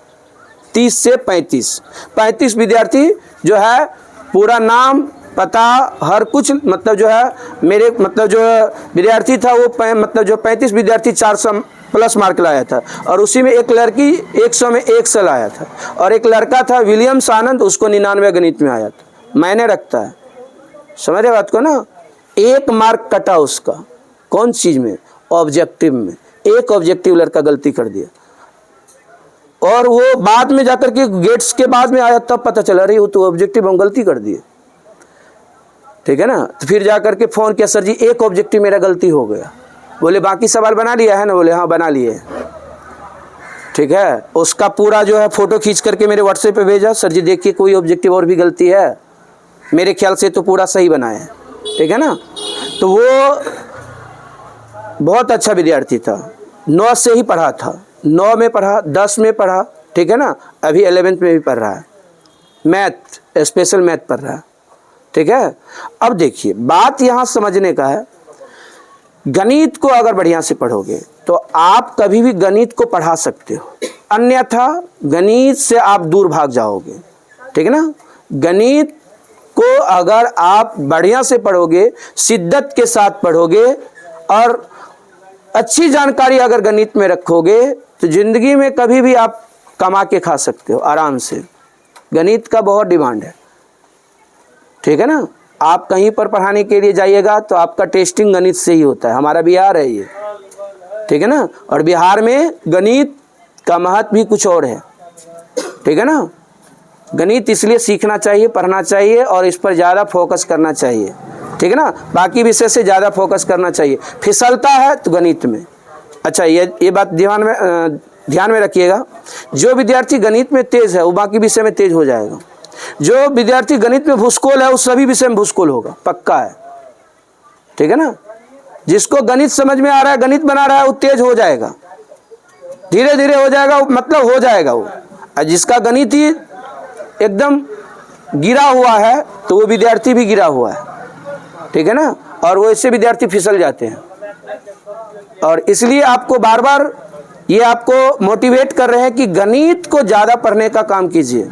30 से 35 विद्यार्थी जो है, पूरा नाम पता हर कुछ, मतलब जो है मेरे, मतलब जो विद्यार्थी था वो मतलब जो 35 विद्यार्थी 400 प्लस मार्क लाया था। और उसी में एक लड़की 100 में 100 लाया था, और एक लड़का था विलियम्स आनंद, उसको 99 गणित में आया था। मैंने रखता है, समझ रहे बात को ना। 1 मार्क कटा उसका, कौन चीज़ में, ऑब्जेक्टिव में। एक ऑब्जेक्टिव लड़का गलती कर दिया, और वो बाद में जाकर के गेट्स के बाद में आया, तब पता चला रही वो तो ऑब्जेक्टिव हम गलती कर दिए, ठीक है ना। तो फिर जाकर के फ़ोन किया, सर जी एक ऑब्जेक्टिव मेरा गलती हो गया। बोले बाकी सवाल बना लिया है ना? बोले हाँ बना लिए, ठीक है। उसका पूरा जो है फ़ोटो खींच करके मेरे व्हाट्सएप पे भेजा, सर जी देखिए कोई ऑब्जेक्टिव और भी गलती है, मेरे ख्याल से तो पूरा सही बना है, ठीक है ना। तो वो बहुत अच्छा विद्यार्थी था, 9 से ही पढ़ा था, 9 में पढ़ा, 10 में पढ़ा, ठीक है ना। अभी 11th में भी पढ़ रहा है, मैथ, स्पेशल मैथ पढ़ रहा है, ठीक है। अब देखिए बात यहाँ समझने का है, गणित को अगर बढ़िया से पढ़ोगे तो आप कभी भी गणित को पढ़ा सकते हो, अन्यथा गणित से आप दूर भाग जाओगे, ठीक है ना। गणित को अगर आप बढ़िया से पढ़ोगे, शिद्दत के साथ पढ़ोगे और अच्छी जानकारी अगर गणित में रखोगे तो जिंदगी में कभी भी आप कमा के खा सकते हो आराम से। गणित का बहुत डिमांड है, ठीक है ना। आप कहीं पर पढ़ाने के लिए जाइएगा तो आपका टेस्टिंग गणित से ही होता है। हमारा बिहार है ये, ठीक है ना। और बिहार में गणित का महत्व भी कुछ और है, ठीक है ना। गणित इसलिए सीखना चाहिए, पढ़ना चाहिए और इस पर ज़्यादा फोकस करना चाहिए, ठीक है ना। बाकी विषय से ज़्यादा फोकस करना चाहिए। फिसलता है तो गणित में। अच्छा, ये बात ध्यान में रखिएगा। जो विद्यार्थी गणित में तेज़ है वो बाकी विषय में तेज हो जाएगा। जो विद्यार्थी गणित में भूसकोल है वो सभी विषय में भूसकोल होगा, पक्का है, ठीक है ना। जिसको गणित समझ में आ रहा है, गणित बना रहा है, वो तेज हो जाएगा, धीरे धीरे हो जाएगा, मतलब हो जाएगा वो। और जिसका गणित ही एकदम गिरा हुआ है तो वो विद्यार्थी भी गिरा हुआ है, ठीक है ना। और वो इससे विद्यार्थी फिसल जाते हैं। और इसलिए आपको बार बार ये आपको मोटिवेट कर रहे हैं कि गणित को ज़्यादा पढ़ने का काम कीजिए।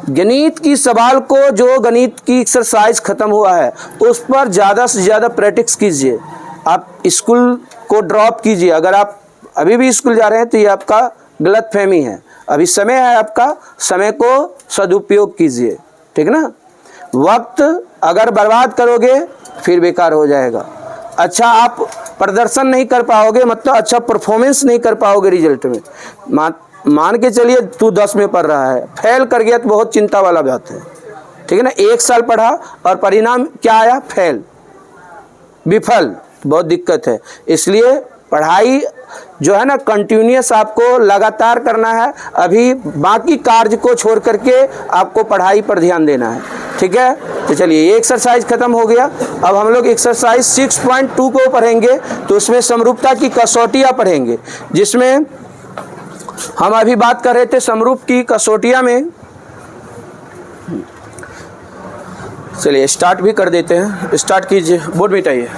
गणित की सवाल को, जो गणित की एक्सरसाइज खत्म हुआ है उस पर ज़्यादा से ज़्यादा प्रैक्टिस कीजिए। आप स्कूल को ड्रॉप कीजिए। अगर आप अभी भी स्कूल जा रहे हैं तो ये आपका गलतफहमी है। अभी समय है आपका, समय को सदुपयोग कीजिए, ठीक ना। वक्त अगर बर्बाद करोगे फिर बेकार हो जाएगा। अच्छा आप प्रदर्शन नहीं कर पाओगे, मतलब अच्छा परफॉर्मेंस नहीं कर पाओगे रिजल्ट में। मान के चलिए तू 10 में पढ़ रहा है, फेल कर गया तो बहुत चिंता वाला बात है, ठीक है ना। 1 साल पढ़ा और परिणाम क्या आया? फेल, विफल, बहुत दिक्कत है। इसलिए पढ़ाई जो है ना कंटिन्यूअस आपको लगातार करना है। अभी बाकी कार्य को छोड़ करके आपको पढ़ाई पर ध्यान देना है, ठीक है। तो चलिए ये एक्सरसाइज खत्म हो गया। अब हम लोग एक्सरसाइज 6.2 को पढ़ेंगे। तो उसमें समरूपता की कसौटियाँ पढ़ेंगे, जिसमें हम अभी बात कर रहे थे समरूप की कसौटियाँ में। चलिए स्टार्ट भी कर देते हैं। स्टार्ट कीजिए, बोर्ड मिटाइए।